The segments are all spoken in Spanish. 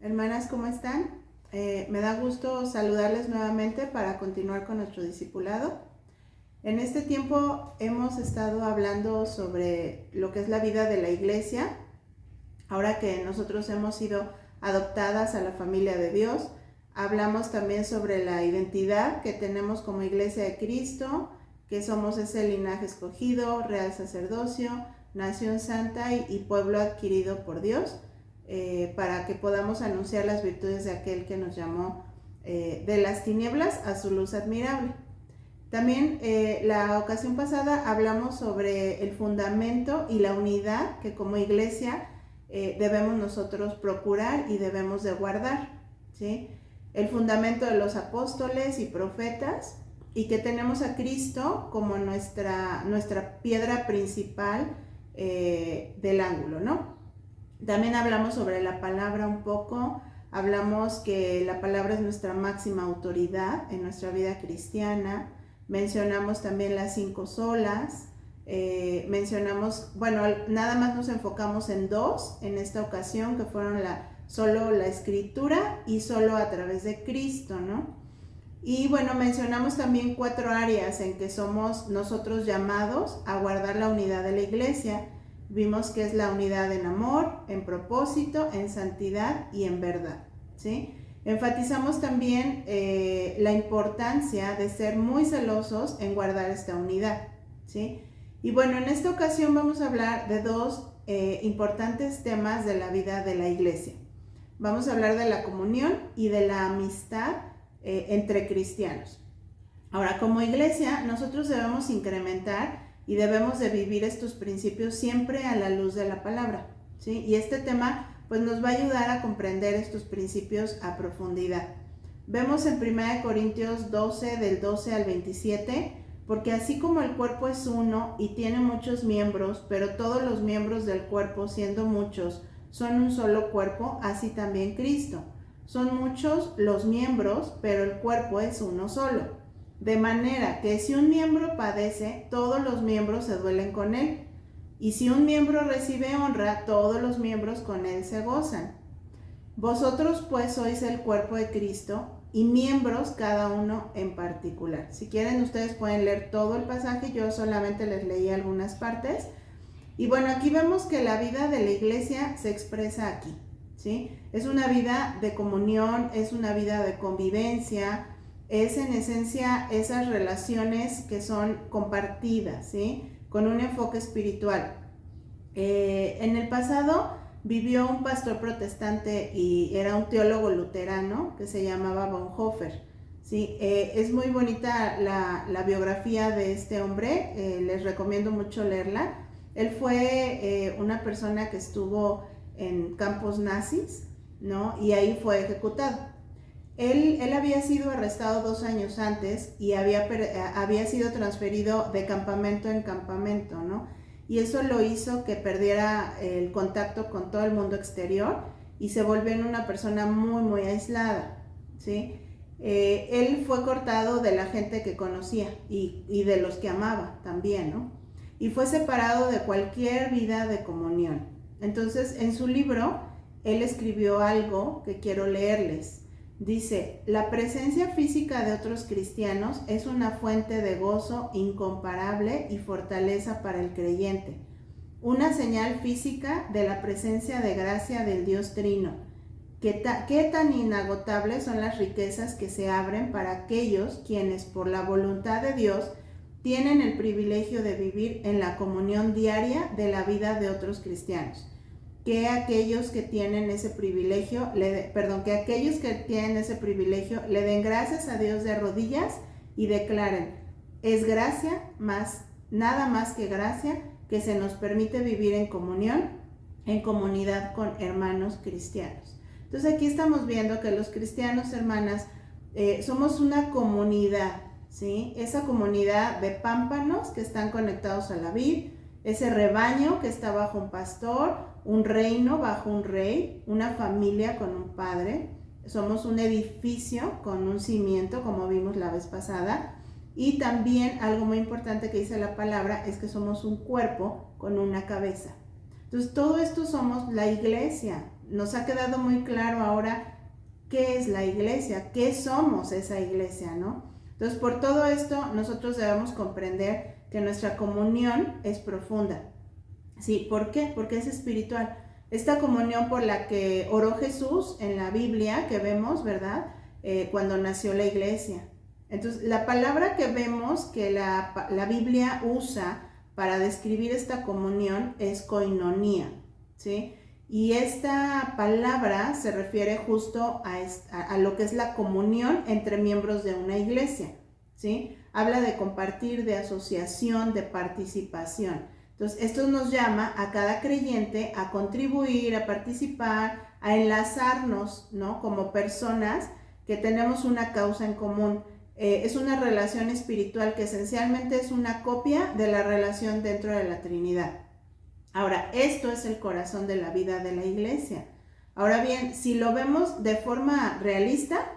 Hermanas, ¿cómo están? Me da gusto saludarles nuevamente para continuar con nuestro discipulado. En este tiempo hemos estado hablando sobre lo que es la vida de la iglesia. Ahora que nosotros hemos sido adoptadas a la familia de Dios, hablamos también sobre la identidad que tenemos como iglesia de Cristo, que somos ese linaje escogido, real sacerdocio, nación santa y pueblo adquirido por Dios. Para que podamos anunciar las virtudes de aquel que nos llamó de las tinieblas a su luz admirable. También la ocasión pasada hablamos sobre el fundamento y la unidad que como iglesia debemos nosotros procurar y debemos de guardar, ¿sí? El fundamento de los apóstoles y profetas, y que tenemos a Cristo como nuestra piedra principal del ángulo, ¿no? También hablamos sobre la palabra un poco, hablamos que la palabra es nuestra máxima autoridad en nuestra vida cristiana, mencionamos también las 5 solas, mencionamos, bueno, nada más nos enfocamos en 2 en esta ocasión, que fueron solo la escritura y solo a través de Cristo, ¿no? Y bueno, mencionamos también 4 áreas en que somos nosotros llamados a guardar la unidad de la iglesia. Vimos que es la unidad en amor, en propósito, en santidad y en verdad, ¿sí? Enfatizamos también la importancia de ser muy celosos en guardar esta unidad, ¿sí? Y bueno, en esta ocasión vamos a hablar de 2 importantes temas de la vida de la iglesia. Vamos a hablar de la comunión y de la amistad entre cristianos. Ahora, como iglesia, nosotros debemos incrementar y debemos de vivir estos principios siempre a la luz de la palabra, ¿sí? Y este tema pues nos va a ayudar a comprender estos principios a profundidad. Vemos en 1 Corintios 12, del 12 al 27, porque así como el cuerpo es uno y tiene muchos miembros, pero todos los miembros del cuerpo, siendo muchos, son un solo cuerpo, así también Cristo. Son muchos los miembros, pero el cuerpo es uno solo. De manera que si un miembro padece, todos los miembros se duelen con él. Y si un miembro recibe honra, todos los miembros con él se gozan. Vosotros pues sois el cuerpo de Cristo y miembros cada uno en particular. Si quieren ustedes pueden leer todo el pasaje, yo solamente les leí algunas partes. Y bueno, aquí vemos que la vida de la iglesia se expresa aquí, ¿sí? Es una vida de comunión, es una vida de convivencia, es en esencia esas relaciones que son compartidas, ¿sí? Con un enfoque espiritual. En el pasado vivió un pastor protestante y era un teólogo luterano que se llamaba Bonhoeffer, ¿sí? Es muy bonita la biografía de este hombre, les recomiendo mucho leerla. Él fue una persona que estuvo en campos nazis, ¿no? Y ahí fue ejecutado. Él había sido arrestado 2 años antes y había sido transferido de campamento en campamento, ¿no? Y eso lo hizo que perdiera el contacto con todo el mundo exterior y se volvió una persona muy, muy aislada, ¿sí? Él fue cortado de la gente que conocía y de los que amaba también, ¿no? Y fue separado de cualquier vida de comunión. Entonces, en su libro, él escribió algo que quiero leerles. Dice, la presencia física de otros cristianos es una fuente de gozo incomparable y fortaleza para el creyente, una señal física de la presencia de gracia del Dios Trino. ¿Qué tan inagotables son las riquezas que se abren para aquellos quienes por la voluntad de Dios tienen el privilegio de vivir en la comunión diaria de la vida de otros cristianos? Que aquellos que tienen ese privilegio, que aquellos que tienen ese privilegio le den gracias a Dios de rodillas y declaren, es gracia más, nada más que gracia, que se nos permite vivir en comunión, en comunidad con hermanos cristianos. Entonces aquí estamos viendo que los cristianos, hermanas, somos una comunidad, ¿sí? Esa comunidad de pámpanos que están conectados a la vid, ese rebaño que está bajo un pastor, un reino bajo un rey, una familia con un padre. Somos un edificio con un cimiento, como vimos la vez pasada. Y también algo muy importante que dice la palabra es que somos un cuerpo con una cabeza. Entonces todo esto somos la iglesia, nos ha quedado muy claro ahora qué es la iglesia, qué somos esa iglesia, ¿no? Entonces, por todo esto, nosotros debemos comprender que nuestra comunión es profunda. ¿Sí? ¿Por qué? Porque es espiritual. Esta comunión por la que oró Jesús en la Biblia, que vemos, ¿verdad? Cuando nació la iglesia. Entonces, la palabra que vemos que la Biblia usa para describir esta comunión es koinonía, ¿sí? Y esta palabra se refiere justo a lo que es la comunión entre miembros de una iglesia, ¿sí? Habla de compartir, de asociación, de participación. Entonces, esto nos llama a cada creyente a contribuir, a participar, a enlazarnos, ¿no? Como personas que tenemos una causa en común. Es una relación espiritual que esencialmente es una copia de la relación dentro de la Trinidad. Ahora, esto es el corazón de la vida de la iglesia. Ahora bien, si lo vemos de forma realista,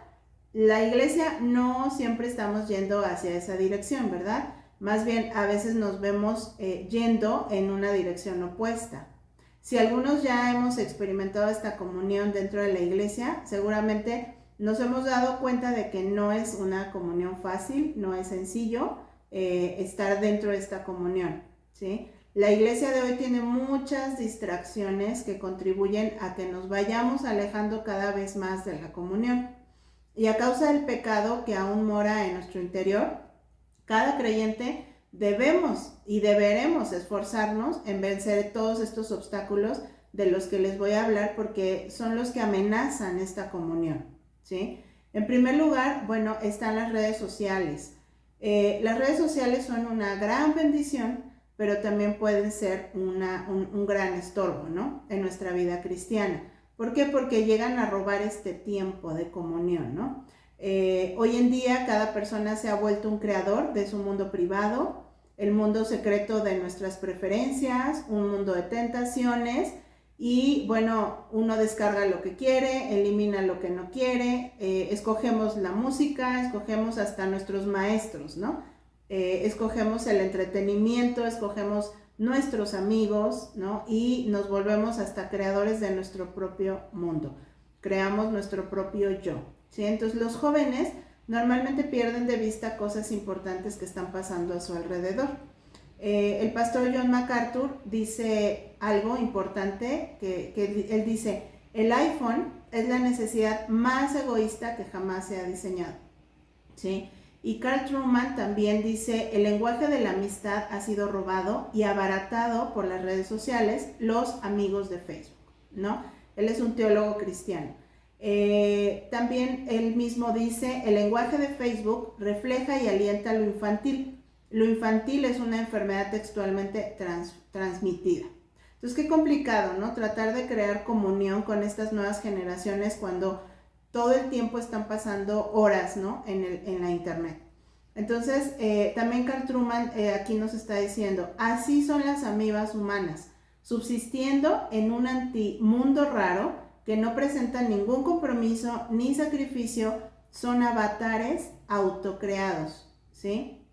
la iglesia no siempre estamos yendo hacia esa dirección, ¿verdad? Más bien, a veces nos vemos yendo en una dirección opuesta. Si algunos ya hemos experimentado esta comunión dentro de la iglesia, seguramente nos hemos dado cuenta de que no es una comunión fácil, no es sencillo estar dentro de esta comunión, ¿sí? La iglesia de hoy tiene muchas distracciones que contribuyen a que nos vayamos alejando cada vez más de la comunión. Y a causa del pecado que aún mora en nuestro interior, cada creyente debemos y deberemos esforzarnos en vencer todos estos obstáculos de los que les voy a hablar porque son los que amenazan esta comunión, ¿sí? En primer lugar, bueno, están las redes sociales. Las redes sociales son una gran bendición, pero también pueden ser un gran estorbo, ¿no? En nuestra vida cristiana. ¿Por qué? Porque llegan a robar este tiempo de comunión, ¿no? Hoy en día cada persona se ha vuelto un creador de su mundo privado, el mundo secreto de nuestras preferencias, un mundo de tentaciones y bueno, uno descarga lo que quiere, elimina lo que no quiere, escogemos la música, escogemos hasta nuestros maestros, ¿no? Escogemos el entretenimiento, escogemos nuestros amigos, ¿no? Y nos volvemos hasta creadores de nuestro propio mundo, creamos nuestro propio yo, ¿sí? Entonces los jóvenes normalmente pierden de vista cosas importantes que están pasando a su alrededor. El pastor John MacArthur dice algo importante, que él dice, el iPhone es la necesidad más egoísta que jamás se ha diseñado, ¿sí? Y Carl Truman también dice, el lenguaje de la amistad ha sido robado y abaratado por las redes sociales, los amigos de Facebook, ¿no? Él es un teólogo cristiano. También él mismo dice, el lenguaje de Facebook refleja y alienta lo infantil. Lo infantil es una enfermedad textualmente transmitida. Entonces, qué complicado, ¿no? Tratar de crear comunión con estas nuevas generaciones cuando todo el tiempo están pasando horas, ¿no? en la internet. Entonces, también Carl Truman aquí nos está diciendo, así son las amibas humanas, subsistiendo en un antimundo raro que no presenta ningún compromiso ni sacrificio, son avatares autocreados, ¿sí?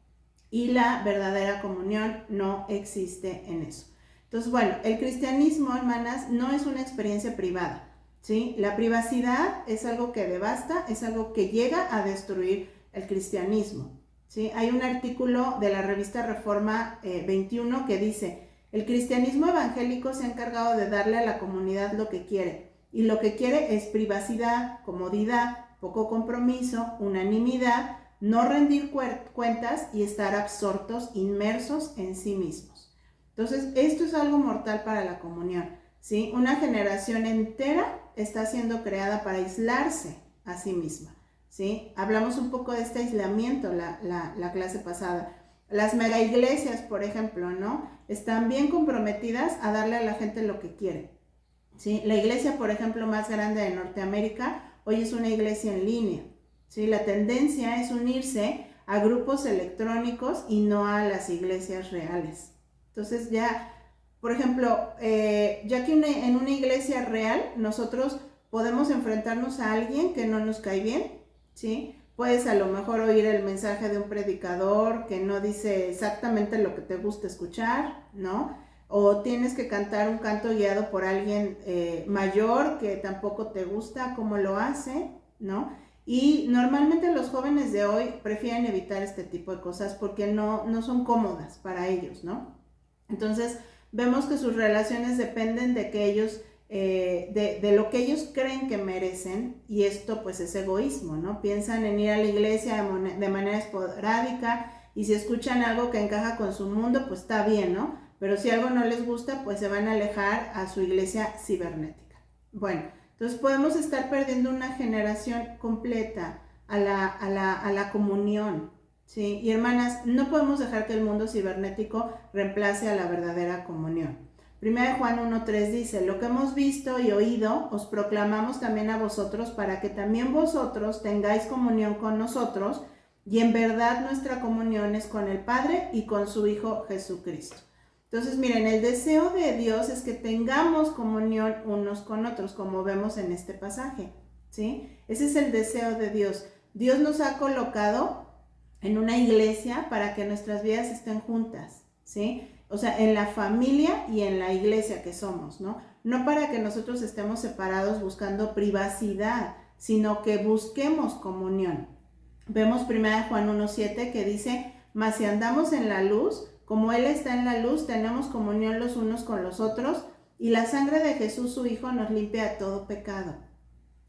Y la verdadera comunión no existe en eso. Entonces, bueno, el cristianismo, hermanas, no es una experiencia privada, ¿sí? La privacidad es algo que devasta, es algo que llega a destruir el cristianismo, ¿sí? Hay un artículo de la revista Reforma 21 que dice, el cristianismo evangélico se ha encargado de darle a la comunidad lo que quiere, y lo que quiere es privacidad, comodidad, poco compromiso, unanimidad, no rendir cuentas y estar absortos, inmersos en sí mismos. Entonces, esto es algo mortal para la comunión, ¿sí? Una generación entera está siendo creada para aislarse a sí misma, ¿sí? Hablamos un poco de este aislamiento la clase pasada. Las mega iglesias, por ejemplo, ¿no? Están bien comprometidas a darle a la gente lo que quiere, ¿sí? La iglesia, por ejemplo, más grande de Norteamérica, hoy es una iglesia en línea, ¿sí? La tendencia es unirse a grupos electrónicos y no a las iglesias reales. Entonces ya, por ejemplo, ya que en una iglesia real nosotros podemos enfrentarnos a alguien que no nos cae bien, ¿sí? Puedes a lo mejor oír el mensaje de un predicador que no dice exactamente lo que te gusta escuchar, ¿no? o tienes que cantar un canto guiado por alguien mayor que tampoco te gusta cómo lo hace, ¿no? Y normalmente los jóvenes de hoy prefieren evitar este tipo de cosas porque no son cómodas para ellos, ¿no? Entonces vemos que sus relaciones dependen de que ellos, de lo que ellos creen que merecen, y esto pues es egoísmo, ¿no? Piensan en ir a la iglesia de manera esporádica, y si escuchan algo que encaja con su mundo, pues está bien, ¿no? Pero si algo no les gusta, pues se van a alejar a su iglesia cibernética. Bueno, entonces podemos estar perdiendo una generación completa a la comunión, ¿sí? Y hermanas, no podemos dejar que el mundo cibernético reemplace a la verdadera comunión. 1 Juan 1:3 dice: lo que hemos visto y oído os proclamamos también a vosotros, para que también vosotros tengáis comunión con nosotros, y en verdad nuestra comunión es con el Padre y con su Hijo Jesucristo. Entonces, miren, el deseo de Dios es que tengamos comunión unos con otros, como vemos en este pasaje, ¿sí? Ese es el deseo de Dios. Dios nos ha colocado en una iglesia para que nuestras vidas estén juntas, ¿sí? O sea, en la familia y en la iglesia que somos, ¿no? No para que nosotros estemos separados buscando privacidad, sino que busquemos comunión. Vemos 1 Juan 1:7 que dice: mas si andamos en la luz, como Él está en la luz, tenemos comunión los unos con los otros, y la sangre de Jesús, su Hijo, nos limpia de todo pecado.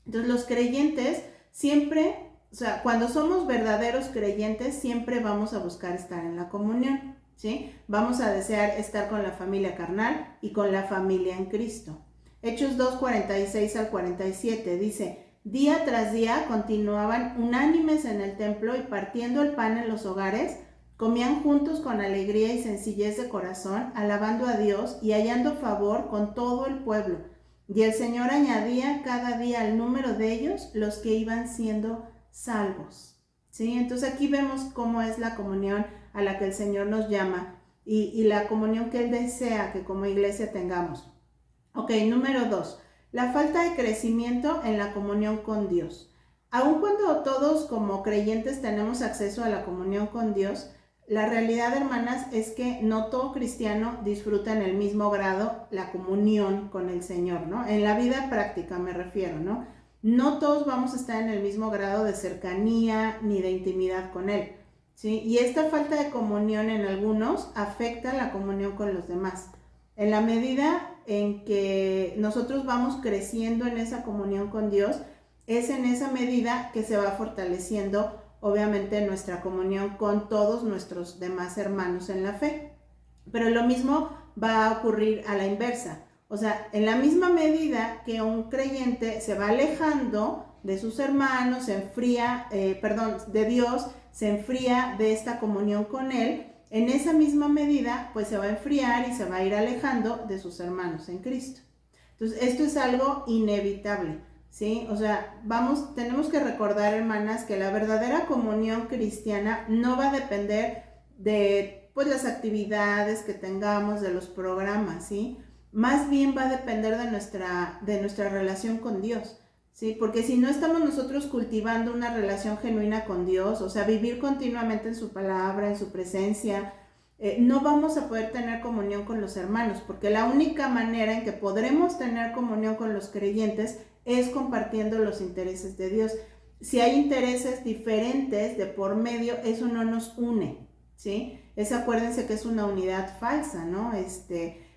Entonces los creyentes siempre, o sea, cuando somos verdaderos creyentes, siempre vamos a buscar estar en la comunión, ¿sí? Vamos a desear estar con la familia carnal y con la familia en Cristo. Hechos 2:46 al 47 dice: día tras día continuaban unánimes en el templo, y partiendo el pan en los hogares, comían juntos con alegría y sencillez de corazón, alabando a Dios y hallando favor con todo el pueblo. Y el Señor añadía cada día al número de ellos los que iban siendo salvos, ¿sí? Entonces aquí vemos cómo es la comunión a la que el Señor nos llama, y la comunión que Él desea que como iglesia tengamos. Ok, número 2, la falta de crecimiento en la comunión con Dios. Aun cuando todos como creyentes tenemos acceso a la comunión con Dios, la realidad, hermanas, es que no todo cristiano disfruta en el mismo grado la comunión con el Señor, ¿no? En la vida práctica me refiero, ¿no? No todos vamos a estar en el mismo grado de cercanía ni de intimidad con Él, ¿sí? Y esta falta de comunión en algunos afecta la comunión con los demás. En la medida en que nosotros vamos creciendo en esa comunión con Dios, es en esa medida que se va fortaleciendo obviamente nuestra comunión con todos nuestros demás hermanos en la fe. Pero lo mismo va a ocurrir a la inversa. O sea, en la misma medida que un creyente se va alejando de sus hermanos, se enfría, de Dios, se enfría de esta comunión con Él, en esa misma medida pues se va a enfriar y se va a ir alejando de sus hermanos en Cristo. Entonces, esto es algo inevitable, ¿sí? O sea, tenemos que recordar, hermanas, que la verdadera comunión cristiana no va a depender de pues las actividades que tengamos, de los programas, ¿sí? Más bien va a depender de nuestra relación con Dios, ¿sí? Porque si no estamos nosotros cultivando una relación genuina con Dios, o sea, vivir continuamente en su palabra, en su presencia, no vamos a poder tener comunión con los hermanos, porque la única manera en que podremos tener comunión con los creyentes es compartiendo los intereses de Dios. Si hay intereses diferentes de por medio, eso no nos une, ¿sí? Acuérdense que es una unidad falsa, ¿no?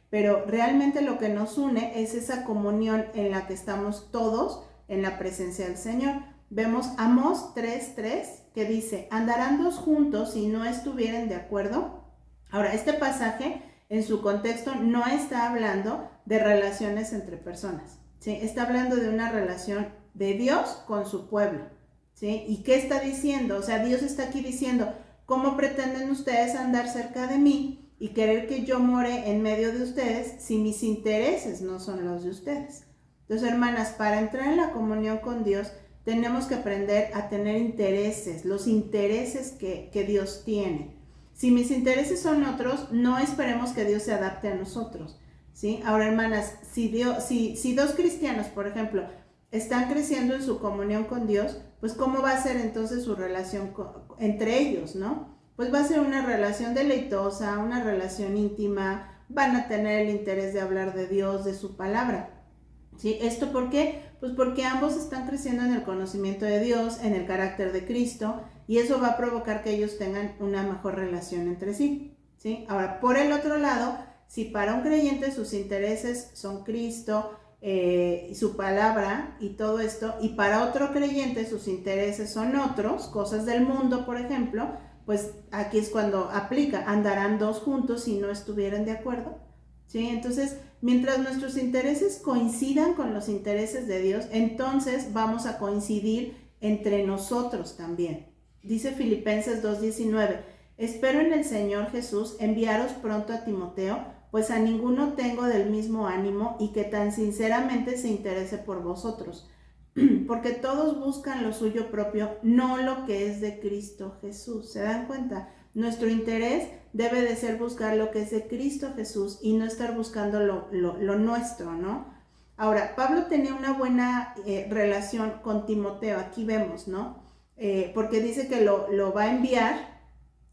Pero realmente lo que nos une es esa comunión en la que estamos todos en la presencia del Señor. Vemos Amós 3:3 que dice: andarán dos juntos si no estuvieren de acuerdo. Ahora, este pasaje en su contexto no está hablando de relaciones entre personas, ¿sí? Está hablando de una relación de Dios con su pueblo, ¿sí? ¿Y qué está diciendo? O sea, Dios está aquí diciendo: ¿cómo pretenden ustedes andar cerca de mí y querer que yo more en medio de ustedes si mis intereses no son los de ustedes? Entonces, hermanas, para entrar en la comunión con Dios tenemos que aprender a tener intereses, los intereses que Dios tiene. Si mis intereses son otros, no esperemos que Dios se adapte a nosotros, ¿sí? Ahora, hermanas, si dos cristianos, por ejemplo, están creciendo en su comunión con Dios, pues ¿cómo va a ser entonces su relación entre ellos, no? Pues va a ser una relación deleitosa, una relación íntima, van a tener el interés de hablar de Dios, de su palabra. ¿Sí? ¿Esto por qué? Pues porque ambos están creciendo en el conocimiento de Dios, en el carácter de Cristo, y eso va a provocar que ellos tengan una mejor relación entre sí. ¿Sí? Ahora, por el otro lado, si para un creyente sus intereses son Cristo, su palabra y todo esto, y para otro creyente sus intereses son otros, cosas del mundo, por ejemplo, pues aquí es cuando aplica, andarán dos juntos si no estuvieran de acuerdo. ¿Sí? Entonces, mientras nuestros intereses coincidan con los intereses de Dios, entonces vamos a coincidir entre nosotros también. Dice Filipenses 2:19, espero en el Señor Jesús enviaros pronto a Timoteo, pues a ninguno tengo del mismo ánimo y que tan sinceramente se interese por vosotros, porque todos buscan lo suyo propio, no lo que es de Cristo Jesús. ¿Se dan cuenta? Nuestro interés debe de ser buscar lo que es de Cristo Jesús y no estar buscando lo nuestro, ¿no? Ahora, Pablo tenía una buena relación con Timoteo, aquí vemos, ¿no? Porque dice que lo va a enviar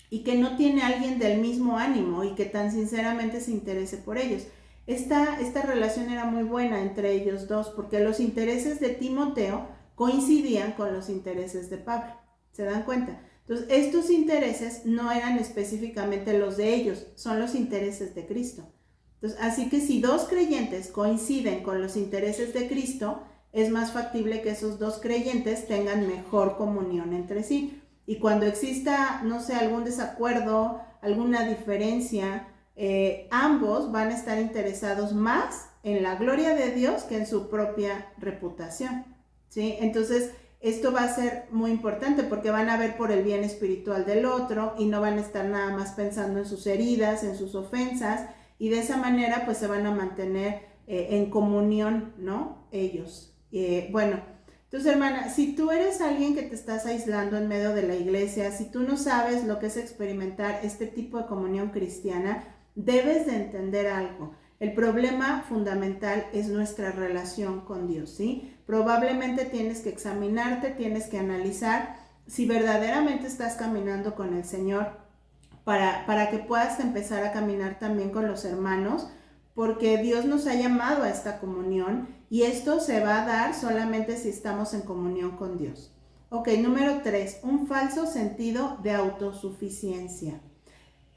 y que no tiene alguien del mismo ánimo y que tan sinceramente se interese por ellos. Esta relación era muy buena entre ellos dos porque los intereses de Timoteo coincidían con los intereses de Pablo. ¿Se dan cuenta? Entonces, estos intereses no eran específicamente los de ellos, son los intereses de Cristo. Entonces, así que si dos creyentes coinciden con los intereses de Cristo, es más factible que esos dos creyentes tengan mejor comunión entre sí. Y cuando exista, no sé, algún desacuerdo, alguna diferencia, ambos van a estar interesados más en la gloria de Dios que en su propia reputación. ¿Sí? Entonces, esto va a ser muy importante porque van a ver por el bien espiritual del otro y no van a estar nada más pensando en sus heridas, en sus ofensas, y de esa manera pues se van a mantener en comunión, ¿no? Ellos. Bueno, entonces hermana, si tú eres alguien que te estás aislando en medio de la iglesia, si tú no sabes lo que es experimentar este tipo de comunión cristiana, debes de entender algo. El problema fundamental es nuestra relación con Dios, ¿sí? Probablemente tienes que examinarte, tienes que analizar si verdaderamente estás caminando con el Señor para que puedas empezar a caminar también con los hermanos, porque Dios nos ha llamado a esta comunión y esto se va a dar solamente si estamos en comunión con Dios. Ok, número 3, un falso sentido de autosuficiencia.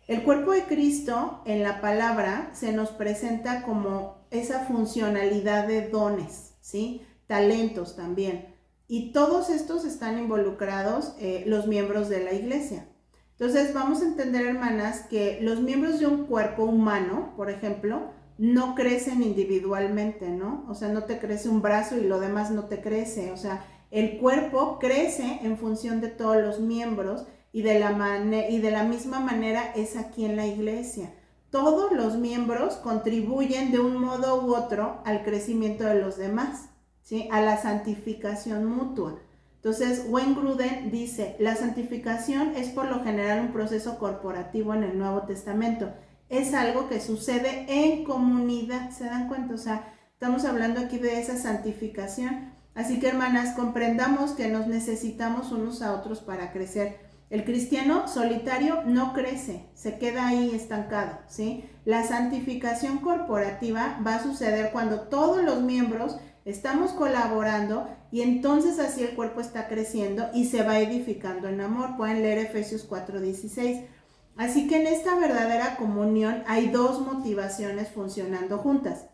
El cuerpo de Cristo en la palabra se nos presenta como esa funcionalidad de dones, ¿sí? Talentos también. Y todos estos están involucrados los miembros de la iglesia. Entonces vamos a entender, hermanas, que los miembros de un cuerpo humano, por ejemplo, no crecen individualmente, ¿no? O sea, no te crece un brazo y lo demás no te crece. O sea, el cuerpo crece en función de todos los miembros y de la misma manera es aquí en la iglesia. Todos los miembros contribuyen de un modo u otro al crecimiento de los demás, ¿sí? A la santificación mutua. Entonces, Wayne Grudem dice, la santificación es por lo general un proceso corporativo en el Nuevo Testamento. Es algo que sucede en comunidad, ¿se dan cuenta? O sea, estamos hablando aquí de esa santificación. Así que, hermanas, comprendamos que nos necesitamos unos a otros para crecer. El cristiano solitario no crece, se queda ahí estancado, ¿sí? La santificación corporativa va a suceder cuando todos los miembros estamos colaborando y entonces así el cuerpo está creciendo y se va edificando en amor. Pueden leer Efesios 4:16. Así que en esta verdadera comunión hay dos motivaciones funcionando juntas.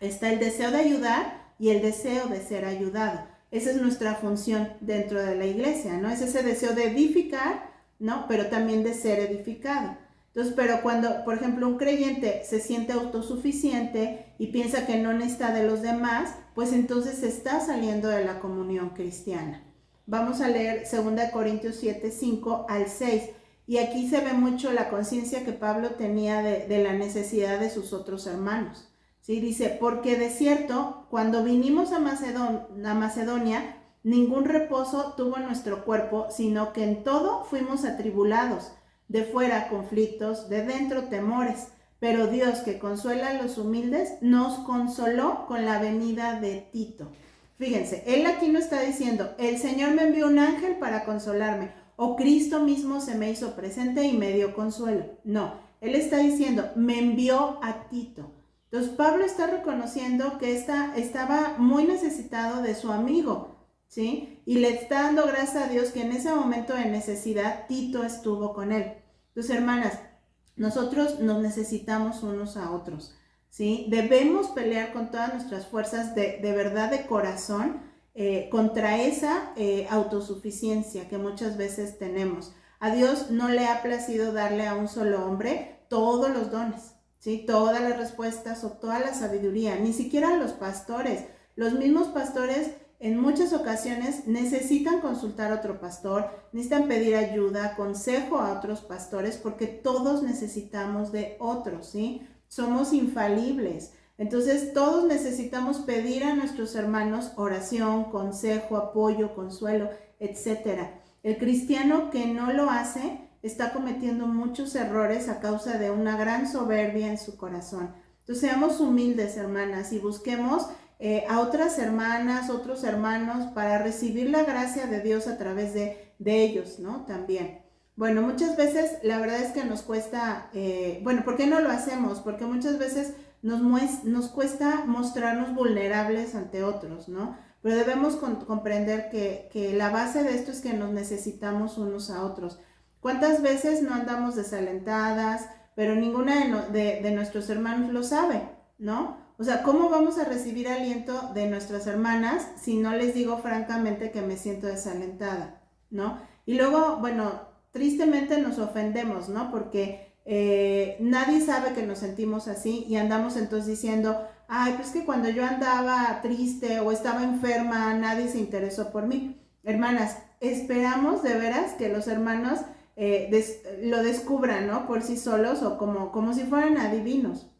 Está el deseo de ayudar y el deseo de ser ayudado. Esa es nuestra función dentro de la iglesia, ¿no? Es ese deseo de edificar, ¿no? Pero también de ser edificado. Entonces, pero cuando, por ejemplo, un creyente se siente autosuficiente y piensa que no necesita de los demás, pues entonces se está saliendo de la comunión cristiana. Vamos a leer 2 Corintios 7, 5 al 6. Y aquí se ve mucho la conciencia que Pablo tenía de la necesidad de sus otros hermanos. ¿Sí? Dice, porque de cierto, cuando vinimos a Macedonia, ningún reposo tuvo nuestro cuerpo, sino que en todo fuimos atribulados, de fuera conflictos, de dentro temores. Pero Dios, que consuela a los humildes, nos consoló con la venida de Tito. Fíjense, él aquí no está diciendo, el Señor me envió un ángel para consolarme, o Cristo mismo se me hizo presente y me dio consuelo. No. él está diciendo, me envió a Tito. Entonces Pablo está reconociendo que estaba muy necesitado de su amigo, ¿sí? Y le está dando gracias a Dios que en ese momento de necesidad Tito estuvo con él. Entonces, hermanas, nosotros nos necesitamos unos a otros, ¿sí? Debemos pelear con todas nuestras fuerzas de verdad, de corazón, contra esa autosuficiencia que muchas veces tenemos. A Dios no le ha placido darle a un solo hombre todos los dones, ¿sí? Todas las respuestas o toda la sabiduría, ni siquiera los pastores. Los mismos pastores en muchas ocasiones necesitan consultar a otro pastor, necesitan pedir ayuda, consejo a otros pastores, porque todos necesitamos de otros, ¿sí? Somos infalibles. Entonces todos necesitamos pedir a nuestros hermanos oración, consejo, apoyo, consuelo, etcétera. El cristiano que no lo hace está cometiendo muchos errores a causa de una gran soberbia en su corazón. Entonces seamos humildes, hermanas, y busquemos a otras hermanas, otros hermanos, para recibir la gracia de Dios a través de ellos, ¿no? También. Bueno, muchas veces la verdad es que nos cuesta, ¿por qué no lo hacemos? Porque muchas veces nos cuesta mostrarnos vulnerables ante otros, ¿no? Pero debemos comprender que la base de esto es que nos necesitamos unos a otros. ¿Cuántas veces no andamos desalentadas, pero ninguna de nuestros hermanos lo sabe, ¿no? O sea, ¿cómo vamos a recibir aliento de nuestras hermanas si no les digo francamente que me siento desalentada, ¿no? Y luego, tristemente nos ofendemos, ¿no? Porque nadie sabe que nos sentimos así y andamos entonces diciendo, ay, pues que cuando yo andaba triste o estaba enferma, nadie se interesó por mí. Hermanas, esperamos de veras que los hermanos lo descubran, ¿no? Por sí solos o como si fueran adivinos.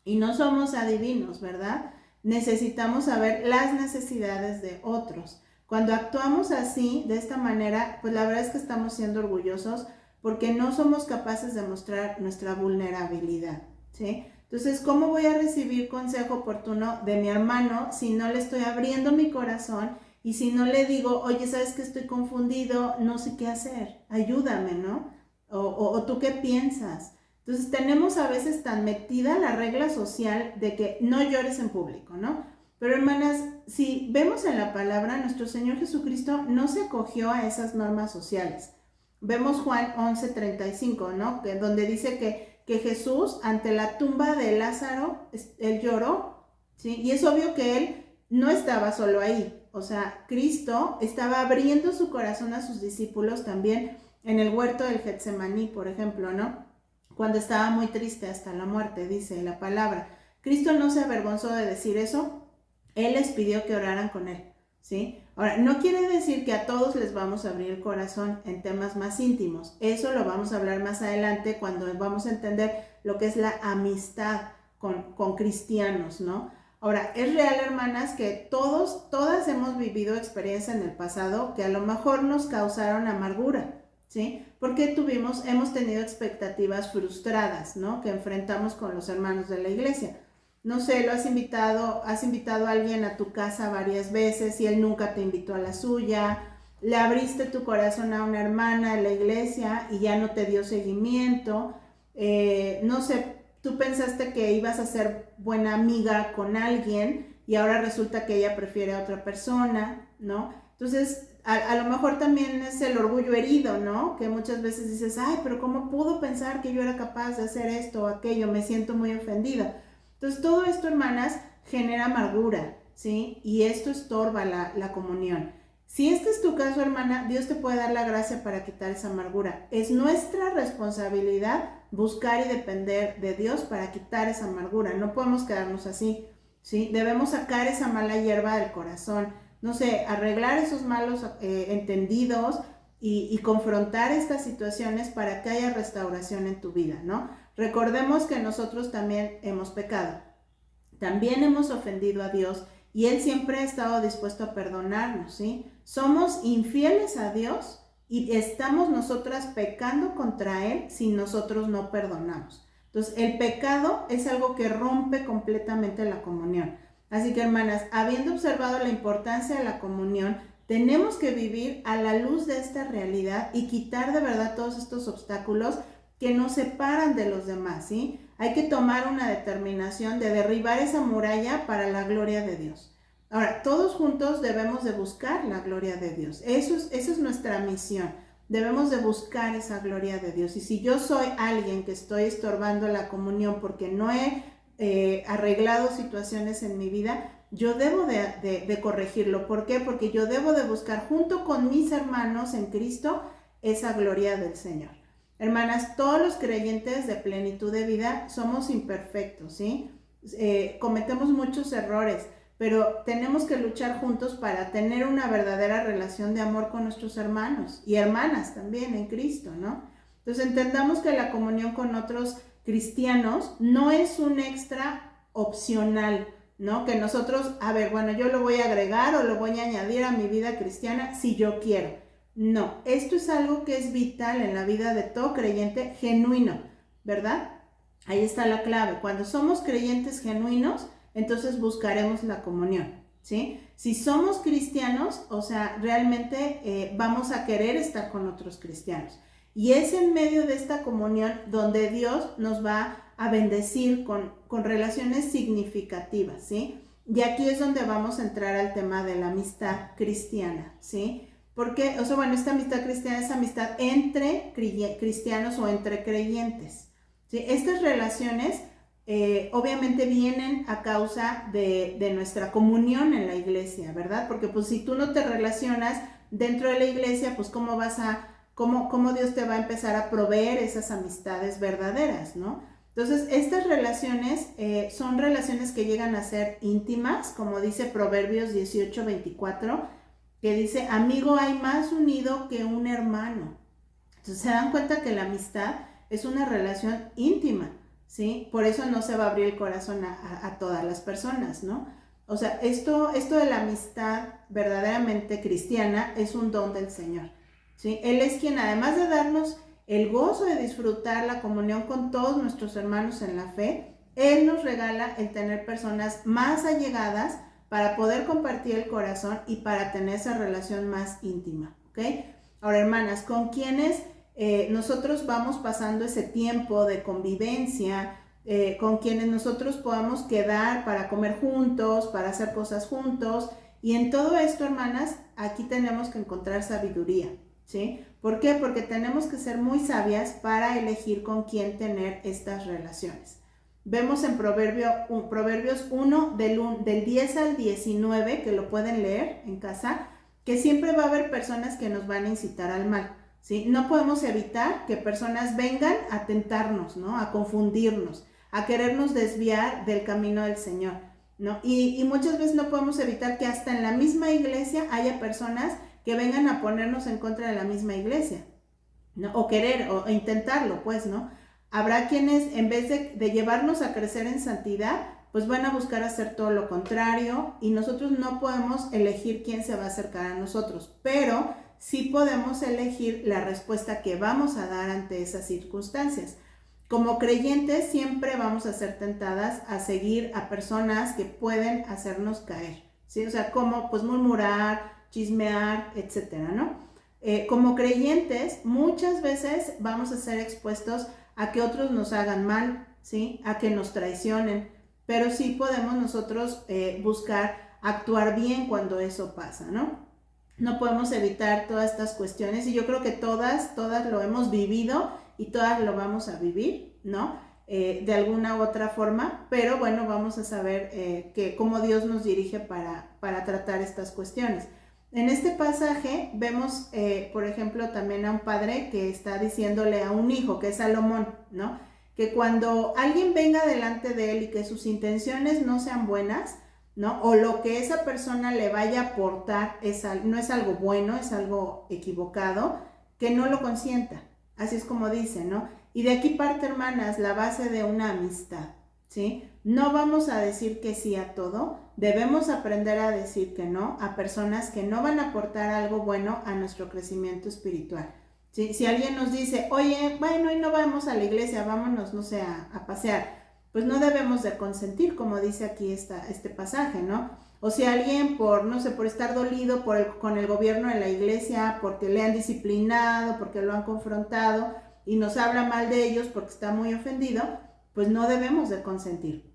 Y no somos adivinos, ¿verdad? Necesitamos saber las necesidades de otros. Cuando actuamos así, de esta manera, pues la verdad es que estamos siendo orgullosos porque no somos capaces de mostrar nuestra vulnerabilidad, ¿sí? Entonces, ¿cómo voy a recibir consejo oportuno de mi hermano si no le estoy abriendo mi corazón y si no le digo, oye, ¿sabes que estoy confundido? No sé qué hacer, ayúdame, ¿no? O ¿tú qué piensas? Entonces tenemos a veces tan metida la regla social de que no llores en público, ¿no? Pero hermanas, si vemos en la palabra, nuestro Señor Jesucristo no se acogió a esas normas sociales. Vemos Juan 11:35, ¿no? Donde dice que Jesús, ante la tumba de Lázaro, él lloró, ¿sí? Y es obvio que él no estaba solo ahí. O sea, Cristo estaba abriendo su corazón a sus discípulos también en el huerto del Getsemaní, por ejemplo, ¿no? Cuando estaba muy triste hasta la muerte, dice la palabra. Cristo no se avergonzó de decir eso. Él les pidió que oraran con él, ¿sí? Ahora, no quiere decir que a todos les vamos a abrir el corazón en temas más íntimos. Eso lo vamos a hablar más adelante cuando vamos a entender lo que es la amistad con cristianos, ¿no? Ahora, es real, hermanas, que todas hemos vivido experiencias en el pasado que a lo mejor nos causaron amargura, ¿sí? Porque hemos tenido expectativas frustradas, ¿no? Que enfrentamos con los hermanos de la iglesia. No sé, has invitado a alguien a tu casa varias veces y él nunca te invitó a la suya, le abriste tu corazón a una hermana de la iglesia y ya no te dio seguimiento, no sé, tú pensaste que ibas a ser buena amiga con alguien y ahora resulta que ella prefiere a otra persona, ¿no? Entonces, a lo mejor también es el orgullo herido, ¿no? Que muchas veces dices, ay, pero ¿cómo pudo pensar que yo era capaz de hacer esto o aquello? Me siento muy ofendida. Entonces, todo esto, hermanas, genera amargura, ¿sí? Y esto estorba la comunión. Si este es tu caso, hermana, Dios te puede dar la gracia para quitar esa amargura. Es nuestra responsabilidad buscar y depender de Dios para quitar esa amargura. No podemos quedarnos así, ¿sí? Debemos sacar esa mala hierba del corazón. No sé, arreglar esos malos entendidos y confrontar estas situaciones para que haya restauración en tu vida, ¿no? Recordemos que nosotros también hemos pecado, también hemos ofendido a Dios y Él siempre ha estado dispuesto a perdonarnos, ¿sí? Somos infieles a Dios y estamos nosotras pecando contra Él si nosotros no perdonamos. Entonces, el pecado es algo que rompe completamente la comunión. Así que, hermanas, habiendo observado la importancia de la comunión, tenemos que vivir a la luz de esta realidad y quitar de verdad todos estos obstáculos que nos separan de los demás, ¿sí? Hay que tomar una determinación de derribar esa muralla para la gloria de Dios. Ahora, todos juntos debemos de buscar la gloria de Dios. Esa es nuestra misión. Debemos de buscar esa gloria de Dios. Y si yo soy alguien que estoy estorbando la comunión porque no he arreglado situaciones en mi vida, yo debo de corregirlo. ¿Por qué? Porque yo debo de buscar junto con mis hermanos en Cristo esa gloria del Señor. Hermanas, todos los creyentes de plenitud de vida somos imperfectos, ¿sí? Cometemos muchos errores, pero tenemos que luchar juntos para tener una verdadera relación de amor con nuestros hermanos y hermanas también en Cristo, ¿no? Entonces entendamos que la comunión con otros cristianos no es un extra opcional, ¿no? Que nosotros, bueno, yo lo voy a agregar o lo voy a añadir a mi vida cristiana si yo quiero. No, esto es algo que es vital en la vida de todo creyente genuino, ¿verdad? Ahí está la clave. Cuando somos creyentes genuinos, entonces buscaremos la comunión, ¿sí? Si somos cristianos, realmente vamos a querer estar con otros cristianos. Y es en medio de esta comunión donde Dios nos va a bendecir con relaciones significativas, ¿sí? Y aquí es donde vamos a entrar al tema de la amistad cristiana, ¿sí? Porque, esta amistad cristiana es amistad entre cristianos o entre creyentes, ¿sí? Estas relaciones obviamente vienen a causa de nuestra comunión en la iglesia, ¿verdad? Porque pues si tú no te relacionas dentro de la iglesia, pues ¿cómo Dios te va a empezar a proveer esas amistades verdaderas, ¿no? Entonces, estas relaciones son relaciones que llegan a ser íntimas, como dice Proverbios 18:24, que dice, amigo hay más unido que un hermano. Entonces, se dan cuenta que la amistad es una relación íntima, ¿sí? Por eso no se va a abrir el corazón a todas las personas, ¿no? Esto de la amistad verdaderamente cristiana es un don del Señor, ¿sí? Él es quien, además de darnos el gozo de disfrutar la comunión con todos nuestros hermanos en la fe, Él nos regala el tener personas más allegadas para poder compartir el corazón y para tener esa relación más íntima, ¿ok? Ahora, hermanas, ¿con quiénes nosotros vamos pasando ese tiempo de convivencia, con quienes nosotros podamos quedar para comer juntos, para hacer cosas juntos? Y en todo esto, hermanas, aquí tenemos que encontrar sabiduría, ¿sí? ¿Por qué? Porque tenemos que ser muy sabias para elegir con quién tener estas relaciones. Vemos en Proverbios 1, del 10 al 19, que lo pueden leer en casa, que siempre va a haber personas que nos van a incitar al mal, ¿sí? No podemos evitar que personas vengan a tentarnos, ¿no? A confundirnos, a querernos desviar del camino del Señor, ¿no? Y muchas veces no podemos evitar que hasta en la misma iglesia haya personas que vengan a ponernos en contra de la misma iglesia, ¿no? O intentarlo, pues, ¿no? Habrá quienes, en vez de llevarnos a crecer en santidad, pues van a buscar hacer todo lo contrario, y nosotros no podemos elegir quién se va a acercar a nosotros, pero sí podemos elegir la respuesta que vamos a dar ante esas circunstancias. Como creyentes siempre vamos a ser tentadas a seguir a personas que pueden hacernos caer, ¿sí? Como pues murmurar, chismear, etcétera, ¿no? Como creyentes muchas veces vamos a ser expuestos a que otros nos hagan mal, ¿sí? A que nos traicionen, pero sí podemos nosotros buscar actuar bien cuando eso pasa, ¿no? No podemos evitar todas estas cuestiones, y yo creo que todas lo hemos vivido y todas lo vamos a vivir, ¿no? De alguna u otra forma, pero bueno, vamos a saber cómo Dios nos dirige para tratar estas cuestiones. En este pasaje vemos, por ejemplo, también a un padre que está diciéndole a un hijo, que es Salomón, ¿no? Que cuando alguien venga delante de él y que sus intenciones no sean buenas, ¿no? O lo que esa persona le vaya a aportar no es algo bueno, es algo equivocado, que no lo consienta. Así es como dice, ¿no? Y de aquí parte, hermanas, la base de una amistad, ¿sí? No vamos a decir que sí a todo, debemos aprender a decir que no a personas que no van a aportar algo bueno a nuestro crecimiento espiritual, ¿sí? Si alguien nos dice, oye, bueno, hoy no vamos a la iglesia, vámonos, no sé, a pasear, pues no debemos de consentir, como dice aquí este pasaje, ¿no? O si alguien por estar dolido con el gobierno de la iglesia, porque le han disciplinado, porque lo han confrontado, y nos habla mal de ellos porque está muy ofendido, pues no debemos de consentir.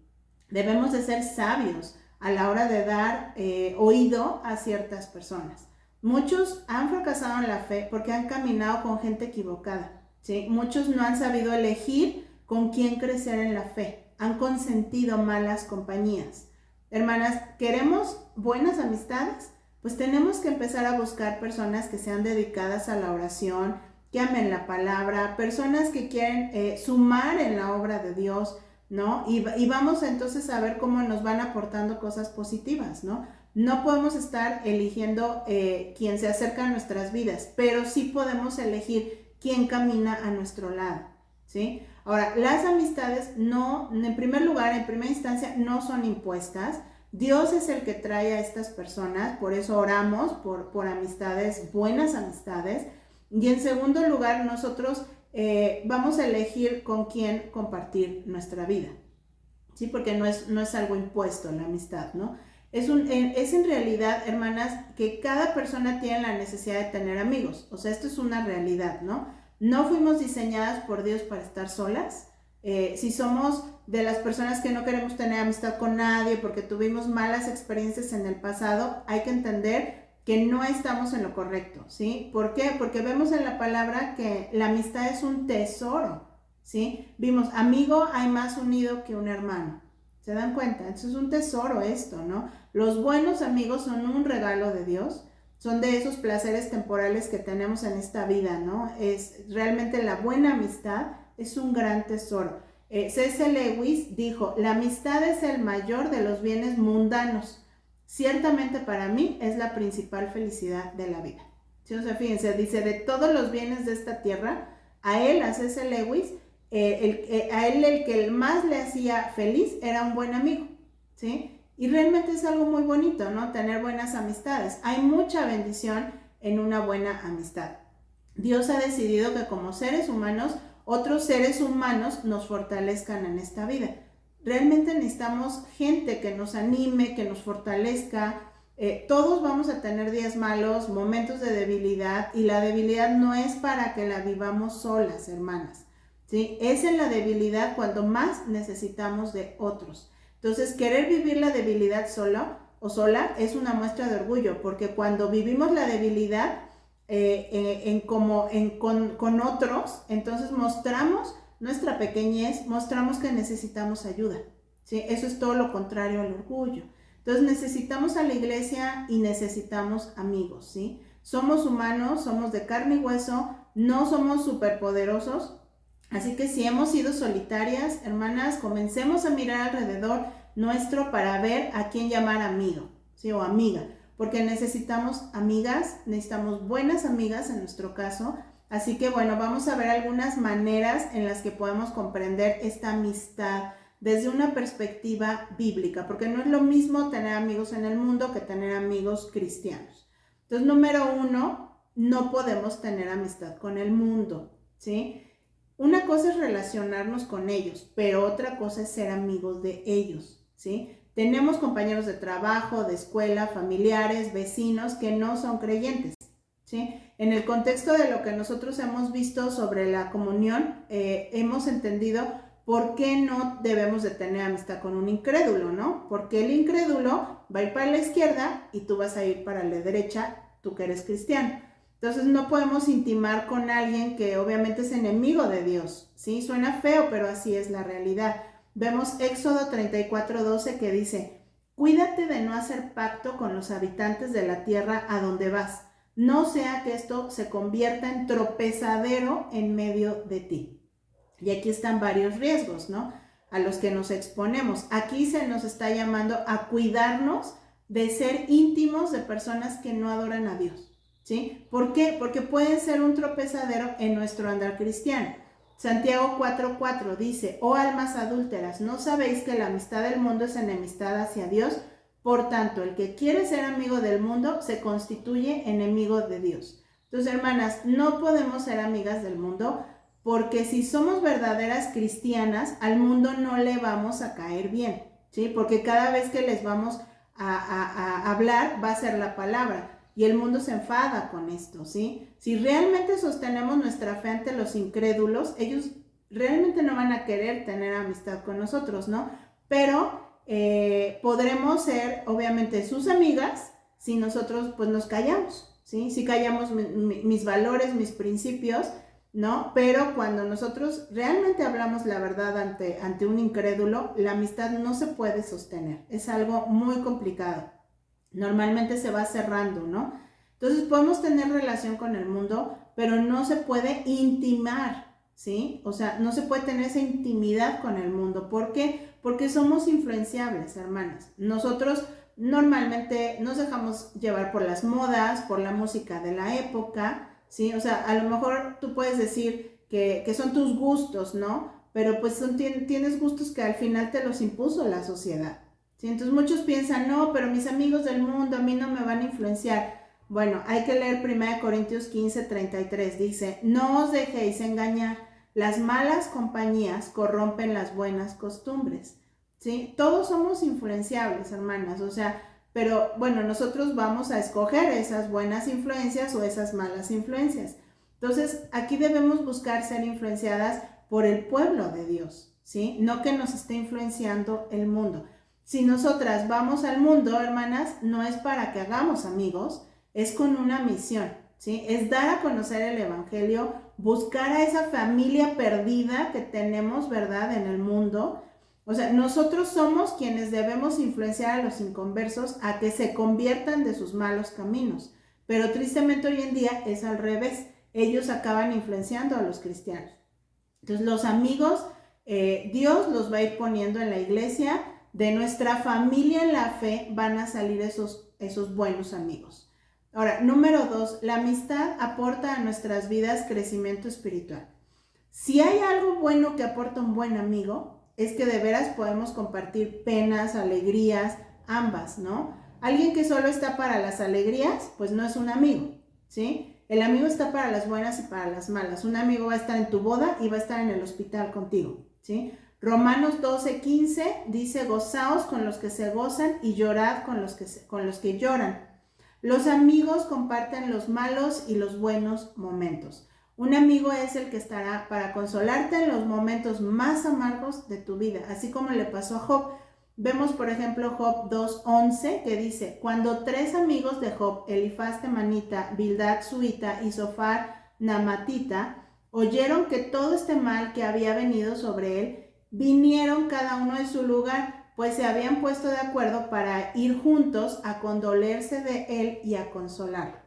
Debemos de ser sabios a la hora de dar oído a ciertas personas. Muchos han fracasado en la fe porque han caminado con gente equivocada, ¿sí? Muchos no han sabido elegir con quién crecer en la fe, han consentido malas compañías. Hermanas, ¿queremos buenas amistades? Pues tenemos que empezar a buscar personas que sean dedicadas a la oración, que amen la palabra, personas que quieren sumar en la obra de Dios, ¿no? Y vamos entonces a ver cómo nos van aportando cosas positivas, ¿no? No podemos estar eligiendo quién se acerca a nuestras vidas, pero sí podemos elegir quién camina a nuestro lado, ¿sí? Ahora, las amistades no, en primer lugar, en primera instancia, no son impuestas. Dios es el que trae a estas personas, por eso oramos por amistades, buenas amistades. Y en segundo lugar, nosotros vamos a elegir con quién compartir nuestra vida, ¿sí? Porque no es algo impuesto la amistad, ¿no? Es en realidad, hermanas, que cada persona tiene la necesidad de tener amigos. O sea, esto es una realidad, ¿no? No fuimos diseñadas por Dios para estar solas. Si somos de las personas que no queremos tener amistad con nadie porque tuvimos malas experiencias en el pasado, hay que entender que no estamos en lo correcto, ¿sí? ¿Por qué? Porque vemos en la palabra que la amistad es un tesoro, ¿sí? Vimos, amigo hay más unido que un hermano. ¿Se dan cuenta? Entonces es un tesoro esto, ¿no? Los buenos amigos son un regalo de Dios, son de esos placeres temporales que tenemos en esta vida, ¿no? Es realmente la buena amistad es un gran tesoro. C.S. Lewis dijo, la amistad es el mayor de los bienes mundanos. Ciertamente para mí es la principal felicidad de la vida. ¿Sí? O sea, fíjense, dice, de todos los bienes de esta tierra, a C.S. Lewis, a él el que más le hacía feliz era un buen amigo, ¿sí? Y realmente es algo muy bonito, ¿no? Tener buenas amistades. Hay mucha bendición en una buena amistad. Dios ha decidido que como seres humanos, otros seres humanos nos fortalezcan en esta vida. Realmente necesitamos gente que nos anime, que nos fortalezca. Todos vamos a tener días malos, momentos de debilidad, y la debilidad no es para que la vivamos solas, hermanas, ¿sí? Es en la debilidad cuando más necesitamos de otros. Entonces, querer vivir la debilidad solo o sola es una muestra de orgullo, porque cuando vivimos la debilidad con otros, entonces mostramos nuestra pequeñez, mostramos que necesitamos ayuda, ¿sí? Eso es todo lo contrario al orgullo. Entonces necesitamos a la iglesia y necesitamos amigos, ¿sí? Somos humanos, somos de carne y hueso, no somos superpoderosos. Así que si hemos sido solitarias, hermanas, comencemos a mirar alrededor nuestro para ver a quién llamar amigo, ¿sí? O amiga, porque necesitamos amigas, necesitamos buenas amigas en nuestro caso. Así que bueno, vamos a ver algunas maneras en las que podemos comprender esta amistad desde una perspectiva bíblica, porque no es lo mismo tener amigos en el mundo que tener amigos cristianos. Entonces, número 1, no podemos tener amistad con el mundo, ¿sí? Una cosa es relacionarnos con ellos, pero otra cosa es ser amigos de ellos, ¿sí? Tenemos compañeros de trabajo, de escuela, familiares, vecinos que no son creyentes, ¿sí? En el contexto de lo que nosotros hemos visto sobre la comunión, hemos entendido por qué no debemos de tener amistad con un incrédulo, ¿no? Porque el incrédulo va a ir para la izquierda y tú vas a ir para la derecha, tú que eres cristiano. Entonces no podemos intimar con alguien que obviamente es enemigo de Dios, ¿sí? Suena feo, pero así es la realidad. Vemos Éxodo 34:12 que dice, cuídate de no hacer pacto con los habitantes de la tierra a donde vas, no sea que esto se convierta en tropezadero en medio de ti. Y aquí están varios riesgos, ¿no? A los que nos exponemos. Aquí se nos está llamando a cuidarnos de ser íntimos de personas que no adoran a Dios, ¿sí? ¿Por qué? Porque pueden ser un tropezadero en nuestro andar cristiano. Santiago 4:4 dice, oh almas adúlteras, ¿no sabéis que la amistad del mundo es enemistad hacia Dios? Por tanto, el que quiere ser amigo del mundo se constituye enemigo de Dios. Entonces, hermanas, no podemos ser amigas del mundo, porque si somos verdaderas cristianas, al mundo no le vamos a caer bien, ¿sí? Porque cada vez que les vamos a hablar va a ser la palabra. y el mundo se enfada con esto, ¿sí? Si realmente sostenemos nuestra fe ante los incrédulos, ellos realmente no van a querer tener amistad con nosotros, ¿no? Pero podremos ser, obviamente, sus amigas si nosotros, pues, nos callamos, ¿sí? Si callamos mis valores, mis principios, ¿no? Pero cuando nosotros realmente hablamos la verdad ante un incrédulo, la amistad no se puede sostener. Es algo muy complicado. Normalmente se va cerrando, ¿no? Entonces podemos tener relación con el mundo, pero no se puede intimar, ¿sí? O sea, no se puede tener esa intimidad con el mundo. ¿Por qué? Porque somos influenciables, hermanas. Nosotros normalmente nos dejamos llevar por las modas, por la música de la época, ¿sí? O sea, a lo mejor tú puedes decir que son tus gustos, ¿no? Pero pues tienes gustos que al final te los impuso la sociedad, ¿sí? Entonces muchos piensan, no, pero mis amigos del mundo a mí no me van a influenciar. Bueno, hay que leer 1 Corintios 15:33, dice, no os dejéis engañar, las malas compañías corrompen las buenas costumbres, ¿sí? Todos somos influenciables, hermanas, o sea, pero bueno, nosotros vamos a escoger esas buenas influencias o esas malas influencias. Entonces, aquí debemos buscar ser influenciadas por el pueblo de Dios, ¿sí? No que nos esté influenciando el mundo. Si nosotras vamos al mundo, hermanas, no es para que hagamos amigos, es con una misión, ¿sí? Es dar a conocer el evangelio, buscar a esa familia perdida que tenemos, ¿verdad?, en el mundo. O sea, nosotros somos quienes debemos influenciar a los inconversos a que se conviertan de sus malos caminos. Pero tristemente hoy en día es al revés. Ellos acaban influenciando a los cristianos. Entonces los amigos, Dios los va a ir poniendo en la iglesia. De nuestra familia en la fe van a salir esos buenos amigos. Ahora, número 2, la amistad aporta a nuestras vidas crecimiento espiritual. Si hay algo bueno que aporta un buen amigo, es que de veras podemos compartir penas, alegrías, ambas, ¿no? Alguien que solo está para las alegrías, pues no es un amigo, ¿sí? El amigo está para las buenas y para las malas. Un amigo va a estar en tu boda y va a estar en el hospital contigo, ¿sí? Romanos 12:15 dice, gozaos con los que se gozan y llorad con los que lloran. Los amigos comparten los malos y los buenos momentos. Un amigo es el que estará para consolarte en los momentos más amargos de tu vida, así como le pasó a Job. Vemos, por ejemplo, Job 2:11, que dice, cuando 3 amigos de Job, Elifaz temanita, Bildad suita y Zofar namatita, oyeron que todo este mal que había venido sobre él, vinieron cada uno de su lugar, pues se habían puesto de acuerdo para ir juntos a condolerse de él y a consolarlo.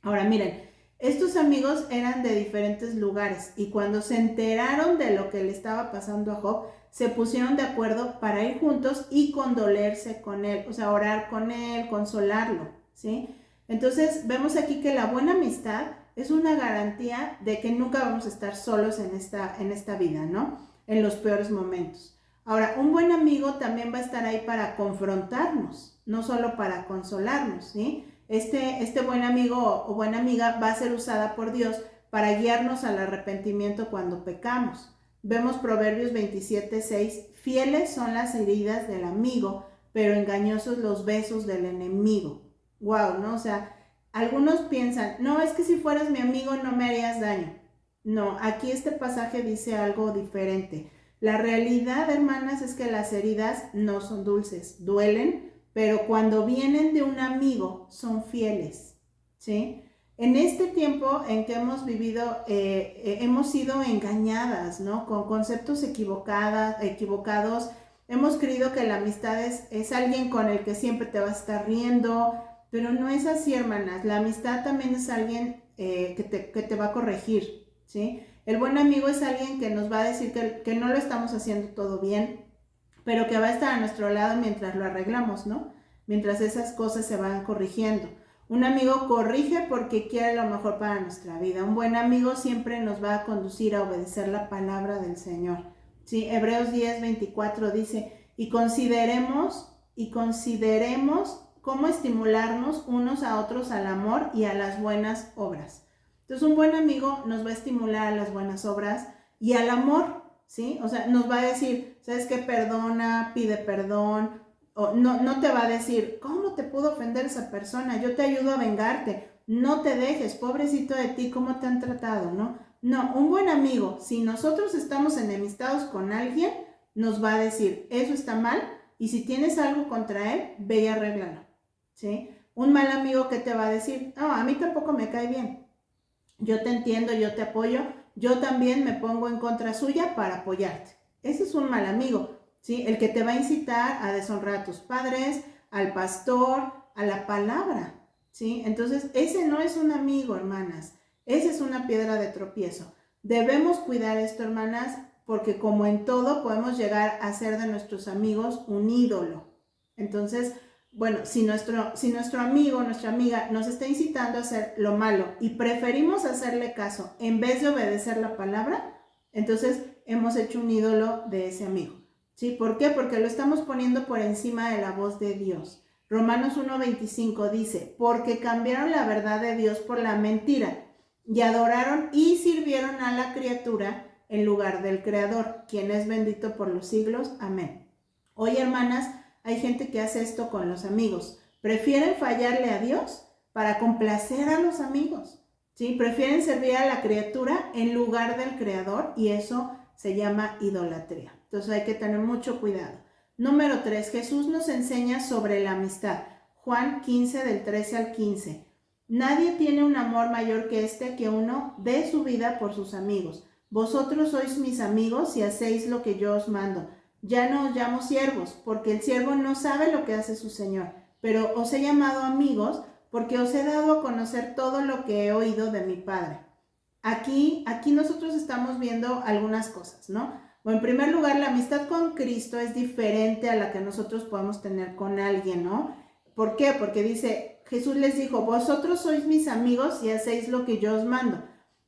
Ahora miren, estos amigos eran de diferentes lugares y cuando se enteraron de lo que le estaba pasando a Job, se pusieron de acuerdo para ir juntos y condolerse con él, o sea, orar con él, consolarlo, ¿sí? Entonces vemos aquí que la buena amistad es una garantía de que nunca vamos a estar solos en esta vida, ¿no? En los peores momentos. Ahora, un buen amigo también va a estar ahí para confrontarnos, no solo para consolarnos, ¿sí? Este buen amigo o buena amiga va a ser usada por Dios para guiarnos al arrepentimiento cuando pecamos. Vemos Proverbios 27:6, fieles son las heridas del amigo, pero engañosos los besos del enemigo. Wow, ¿no? O sea, algunos piensan, no, es que si fueras mi amigo no me harías daño. No, aquí este pasaje dice algo diferente. La realidad, hermanas, es que las heridas no son dulces, duelen, pero cuando vienen de un amigo son fieles, ¿sí? En este tiempo en que hemos vivido, hemos sido engañadas, ¿no? Con conceptos equivocados, hemos creído que la amistad es alguien con el que siempre te vas a estar riendo, pero no es así, hermanas. La amistad también es alguien que te va a corregir, ¿sí? El buen amigo es alguien que nos va a decir que no lo estamos haciendo todo bien, pero que va a estar a nuestro lado mientras lo arreglamos, ¿no? Mientras esas cosas se van corrigiendo. Un amigo corrige porque quiere lo mejor para nuestra vida. Un buen amigo siempre nos va a conducir a obedecer la palabra del Señor, ¿sí? Hebreos 10:24 dice, y consideremos cómo estimularnos unos a otros al amor y a las buenas obras. Entonces un buen amigo nos va a estimular a las buenas obras y al amor, ¿sí? O sea, nos va a decir, ¿sabes qué? Perdona, pide perdón, O no te va a decir, ¿cómo te pudo ofender esa persona? Yo te ayudo a vengarte. No te dejes, pobrecito de ti, ¿cómo te han tratado, no? No, un buen amigo, si nosotros estamos enemistados con alguien, nos va a decir, eso está mal, y si tienes algo contra él, ve y arréglalo, ¿sí? Un mal amigo, ¿qué te va a decir? No, a mí tampoco me cae bien. Yo te entiendo, yo te apoyo, yo también me pongo en contra suya para apoyarte. Ese es un mal amigo, ¿sí? El que te va a incitar a deshonrar a tus padres, al pastor, a la palabra, ¿sí? Entonces, ese no es un amigo, hermanas. Esa es una piedra de tropiezo. Debemos cuidar esto, hermanas, porque como en todo podemos llegar a ser de nuestros amigos un ídolo. Entonces, bueno, si nuestro amigo, nuestra amiga nos está incitando a hacer lo malo y preferimos hacerle caso en vez de obedecer la palabra, entonces hemos hecho un ídolo de ese amigo. ¿Sí? ¿Por qué? Porque lo estamos poniendo por encima de la voz de Dios. Romanos 1:25 dice, porque cambiaron la verdad de Dios por la mentira y adoraron y sirvieron a la criatura en lugar del Creador, quien es bendito por los siglos. Amén. Hoy, hermanas, hay gente que hace esto con los amigos. Prefieren fallarle a Dios para complacer a los amigos, ¿sí? Prefieren servir a la criatura en lugar del Creador y eso se llama idolatría. Entonces hay que tener mucho cuidado. Número 3, Jesús nos enseña sobre la amistad. Juan 15 del 13 al 15. Nadie tiene un amor mayor que este, que uno dé su vida por sus amigos. Vosotros sois mis amigos si hacéis lo que yo os mando. Ya no os llamo siervos, porque el siervo no sabe lo que hace su señor, pero os he llamado amigos, porque os he dado a conocer todo lo que he oído de mi Padre. Aquí nosotros estamos viendo algunas cosas, ¿no? Bueno, en primer lugar, la amistad con Cristo es diferente a la que nosotros podemos tener con alguien, ¿no? ¿Por qué? Porque dice, Jesús les dijo, vosotros sois mis amigos y hacéis lo que yo os mando.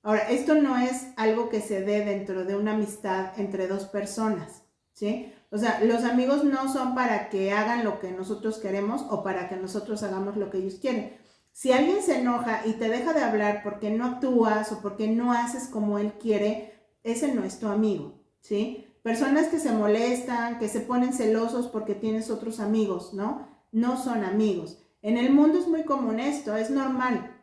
Ahora, esto no es algo que se dé dentro de una amistad entre dos personas, ¿sí? O sea, los amigos no son para que hagan lo que nosotros queremos o para que nosotros hagamos lo que ellos quieren. Si alguien se enoja y te deja de hablar porque no actúas o porque no haces como él quiere, ese no es tu amigo, ¿sí? Personas que se molestan, que se ponen celosos porque tienes otros amigos, ¿no? No son amigos. En el mundo es muy común esto, es normal,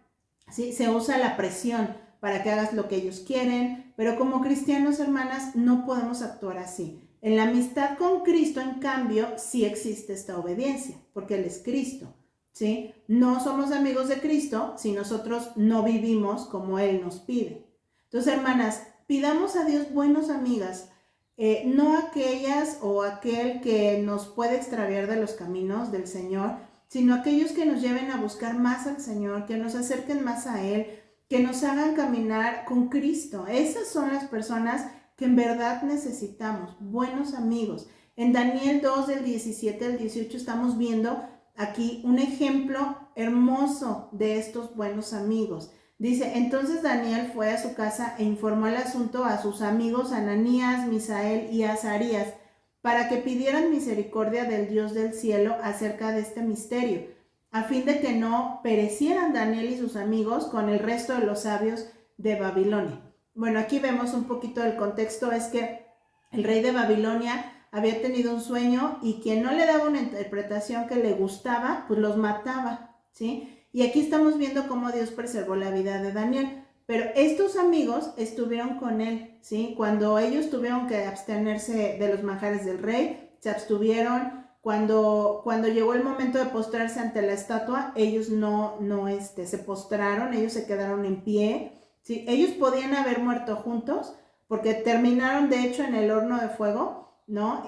¿sí? Se usa la presión para que hagas lo que ellos quieren, pero como cristianos, hermanas, no podemos actuar así. En la amistad con Cristo, en cambio, sí existe esta obediencia, porque Él es Cristo, ¿sí? No somos amigos de Cristo si nosotros no vivimos como Él nos pide. Entonces, hermanas, pidamos a Dios buenas amigas, no aquellas o aquel que nos puede extraviar de los caminos del Señor, sino aquellos que nos lleven a buscar más al Señor, que nos acerquen más a Él, que nos hagan caminar con Cristo. Esas son las personas que en verdad necesitamos, buenos amigos. En Daniel 2 del 17 al 18 estamos viendo aquí un ejemplo hermoso de estos buenos amigos. Dice, entonces Daniel fue a su casa e informó el asunto a sus amigos Ananías, Misael y Azarías, para que pidieran misericordia del Dios del cielo acerca de este misterio, a fin de que no perecieran Daniel y sus amigos con el resto de los sabios de Babilonia. Bueno, aquí vemos un poquito del contexto, es que el rey de Babilonia había tenido un sueño y quien no le daba una interpretación que le gustaba, pues los mataba, ¿sí? Y aquí estamos viendo cómo Dios preservó la vida de Daniel. Pero estos amigos estuvieron con él, ¿sí? Cuando ellos tuvieron que abstenerse de los manjares del rey, se abstuvieron. Cuando llegó el momento de postrarse ante la estatua, ellos no se postraron, ellos se quedaron en pie, ¿sí? Ellos podían haber muerto juntos, porque terminaron de hecho en el horno de fuego, ¿no?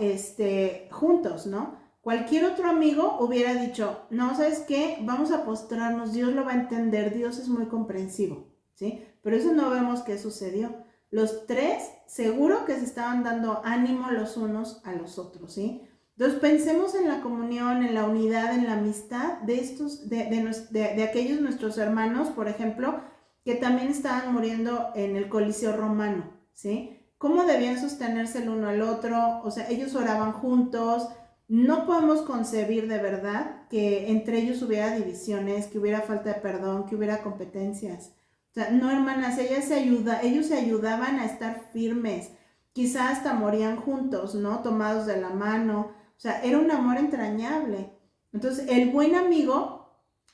Juntos, ¿no? Cualquier otro amigo hubiera dicho, no, ¿sabes qué? Vamos a postrarnos, Dios lo va a entender, Dios es muy comprensivo, ¿sí? Pero eso no vemos qué sucedió. Los tres seguro que se estaban dando ánimo los unos a los otros, ¿sí? Entonces pensemos en la comunión, en la unidad, en la amistad de estos, de aquellos nuestros hermanos, por ejemplo, que también estaban muriendo en el Coliseo Romano, ¿sí? ¿Cómo debían sostenerse el uno al otro? O sea, ellos oraban juntos. No podemos concebir de verdad que entre ellos hubiera divisiones, que hubiera falta de perdón, que hubiera competencias. O sea, no, hermanas, ellos se ayudaban a estar firmes. Quizás hasta morían juntos, ¿no? Tomados de la mano. O sea, era un amor entrañable. Entonces, el buen amigo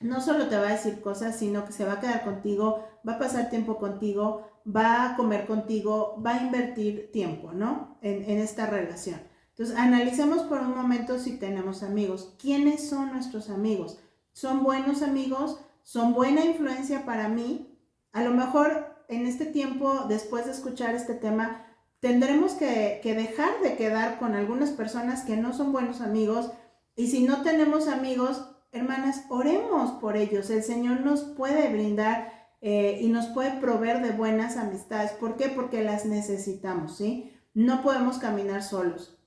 no solo te va a decir cosas, sino que se va a quedar contigo, va a pasar tiempo contigo, va a comer contigo, va a invertir tiempo, ¿no? En esta relación. Entonces, analicemos por un momento si tenemos amigos. ¿Quiénes son nuestros amigos? ¿Son buenos amigos? ¿Son buena influencia para mí? A lo mejor en este tiempo, después de escuchar este tema, tendremos que dejar de quedar con algunas personas que no son buenos amigos. Y si no tenemos amigos, hermanas, oremos por ellos. El Señor nos puede brindar y nos puede proveer de buenas amistades. ¿Por qué? Porque las necesitamos, ¿sí? No podemos caminar solos.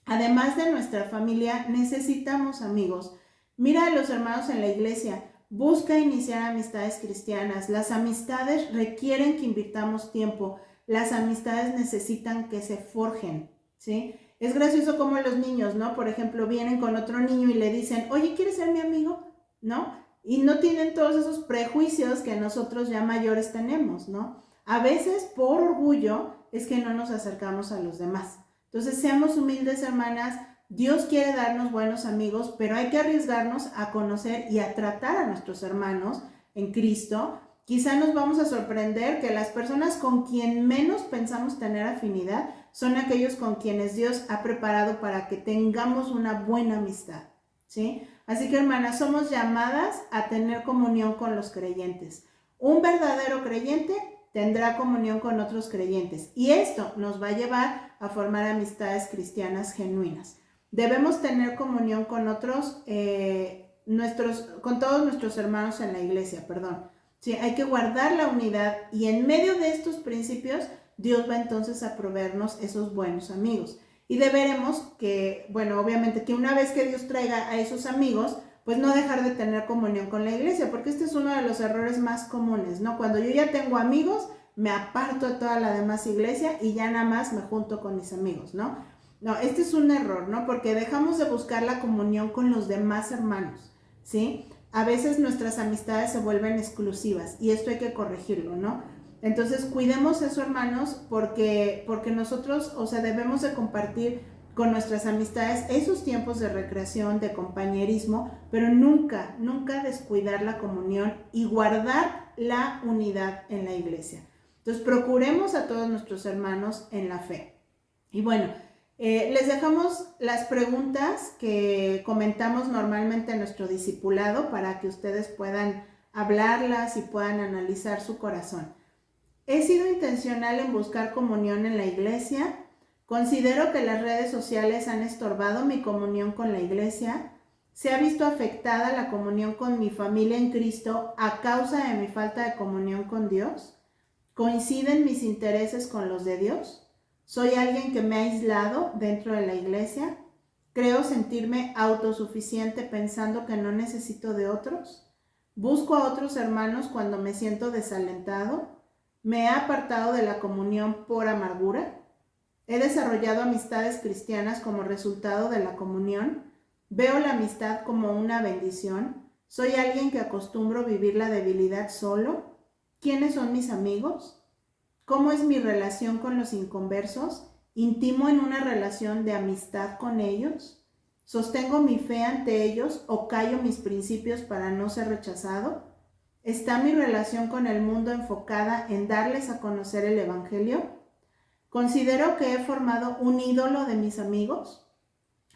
Además de nuestra familia, necesitamos amigos. Mira a los hermanos en la iglesia. Busca iniciar amistades cristianas. Las amistades requieren que invirtamos tiempo. Las amistades necesitan que se forjen, ¿sí? Es gracioso como los niños, ¿no? Por ejemplo, vienen con otro niño y le dicen, oye, ¿quieres ser mi amigo? ¿No? Y no tienen todos esos prejuicios que nosotros ya mayores tenemos, ¿no? A veces, por orgullo, es que no nos acercamos a los demás. Entonces, seamos humildes, hermanas. Dios quiere darnos buenos amigos, pero hay que arriesgarnos a conocer y a tratar a nuestros hermanos en Cristo. Quizá nos vamos a sorprender que las personas con quien menos pensamos tener afinidad son aquellos con quienes Dios ha preparado para que tengamos una buena amistad, ¿sí? Así que, hermanas, somos llamadas a tener comunión con los creyentes. Un verdadero creyente tendrá comunión con otros creyentes y esto nos va a llevar a formar amistades cristianas genuinas. Debemos tener comunión con otros, con todos nuestros hermanos en la iglesia, Sí, hay que guardar la unidad y en medio de estos principios Dios va entonces a proveernos esos buenos amigos. Y deberemos que, bueno, obviamente que una vez que Dios traiga a esos amigos, pues no dejar de tener comunión con la iglesia, porque este es uno de los errores más comunes, ¿no? Cuando yo ya tengo amigos, me aparto de toda la demás iglesia y ya nada más me junto con mis amigos, ¿no? No, este es un error, ¿no? Porque dejamos de buscar la comunión con los demás hermanos, ¿sí? A veces nuestras amistades se vuelven exclusivas y esto hay que corregirlo, ¿no? Entonces, cuidemos eso, hermanos, porque nosotros, o sea, debemos de compartir con nuestras amistades esos tiempos de recreación, de compañerismo, pero nunca, nunca descuidar la comunión y guardar la unidad en la iglesia. Entonces, procuremos a todos nuestros hermanos en la fe. Y bueno, les dejamos las preguntas que comentamos normalmente en nuestro discipulado para que ustedes puedan hablarlas y puedan analizar su corazón. ¿He sido intencional en buscar comunión en la iglesia? ¿Considero que las redes sociales han estorbado mi comunión con la iglesia? ¿Se ha visto afectada la comunión con mi familia en Cristo a causa de mi falta de comunión con Dios? ¿Coinciden mis intereses con los de Dios? ¿Soy alguien que me ha aislado dentro de la iglesia? ¿Creo sentirme autosuficiente pensando que no necesito de otros? ¿Busco a otros hermanos cuando me siento desalentado? ¿Me he apartado de la comunión por amargura? ¿He desarrollado amistades cristianas como resultado de la comunión? ¿Veo la amistad como una bendición? ¿Soy alguien que acostumbro vivir la debilidad solo? ¿Quiénes son mis amigos? ¿Cómo es mi relación con los inconversos? ¿Intimo en una relación de amistad con ellos? ¿Sostengo mi fe ante ellos o callo mis principios para no ser rechazado? ¿Está mi relación con el mundo enfocada en darles a conocer el Evangelio? ¿Considero que he formado un ídolo de mis amigos?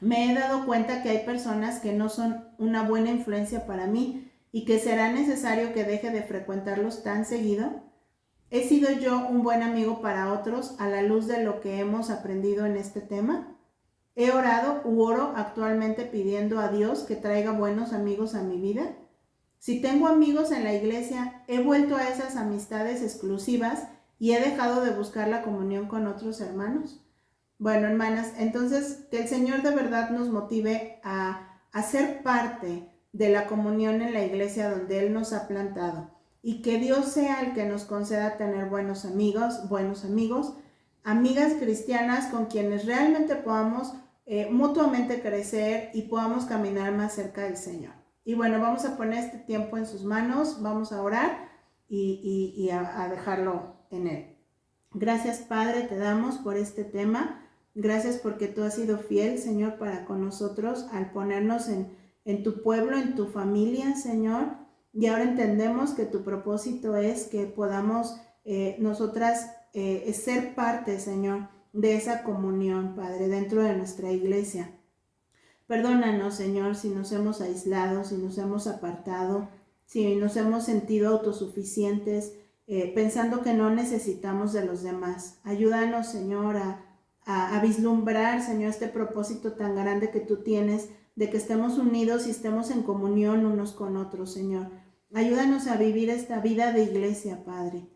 Me he dado cuenta que hay personas que no son una buena influencia para mí y que será necesario que deje de frecuentarlos tan seguido. ¿He sido yo un buen amigo para otros a la luz de lo que hemos aprendido en este tema? ¿He orado u oro actualmente pidiendo a Dios que traiga buenos amigos a mi vida? Si tengo amigos en la iglesia, ¿he vuelto a esas amistades exclusivas y he dejado de buscar la comunión con otros hermanos? Bueno, hermanas, entonces que el Señor de verdad nos motive a ser parte de la comunión en la iglesia donde Él nos ha plantado y que Dios sea el que nos conceda tener buenos amigos, amigas cristianas con quienes realmente podamos mutuamente crecer y podamos caminar más cerca del Señor. Y bueno, vamos a poner este tiempo en sus manos, vamos a orar y a dejarlo en Él. Gracias, Padre, te damos por este tema. Gracias porque tú has sido fiel, Señor, para con nosotros al ponernos en tu pueblo, en tu familia, Señor. Y ahora entendemos que tu propósito es que podamos nosotras ser parte, Señor, de esa comunión, Padre, dentro de nuestra iglesia. Perdónanos, Señor, si nos hemos aislado, si nos hemos apartado, si nos hemos sentido autosuficientes, pensando que no necesitamos de los demás. Ayúdanos, Señor, a vislumbrar, Señor, este propósito tan grande que tú tienes, de que estemos unidos y estemos en comunión unos con otros, Señor. Ayúdanos a vivir esta vida de iglesia, Padre.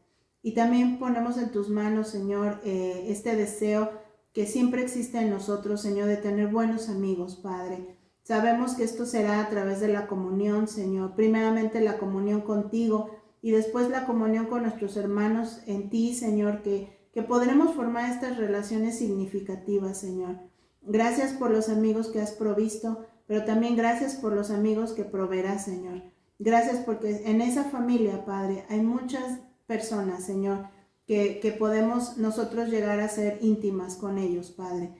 Y también ponemos en tus manos, Señor, este deseo que siempre existe en nosotros, Señor, de tener buenos amigos, Padre. Sabemos que esto será a través de la comunión, Señor. Primeramente la comunión contigo y después la comunión con nuestros hermanos en ti, Señor, que podremos formar estas relaciones significativas, Señor. Gracias por los amigos que has provisto, pero también gracias por los amigos que proveerás, Señor. Gracias porque en esa familia, Padre, hay muchas personas, Señor, que podemos nosotros llegar a ser íntimas con ellos, Padre.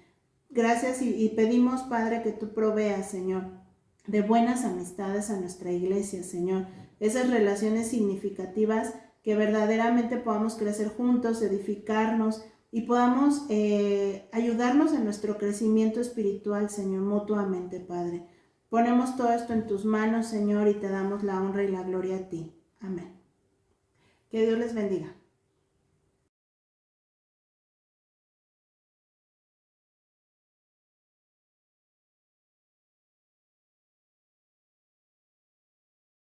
Gracias y pedimos, Padre, que tú proveas, Señor, de buenas amistades a nuestra iglesia, Señor. Esas relaciones significativas que verdaderamente podamos crecer juntos, edificarnos y podamos ayudarnos en nuestro crecimiento espiritual, Señor, mutuamente, Padre. Ponemos todo esto en tus manos, Señor, y te damos la honra y la gloria a ti. Amén. Que Dios les bendiga.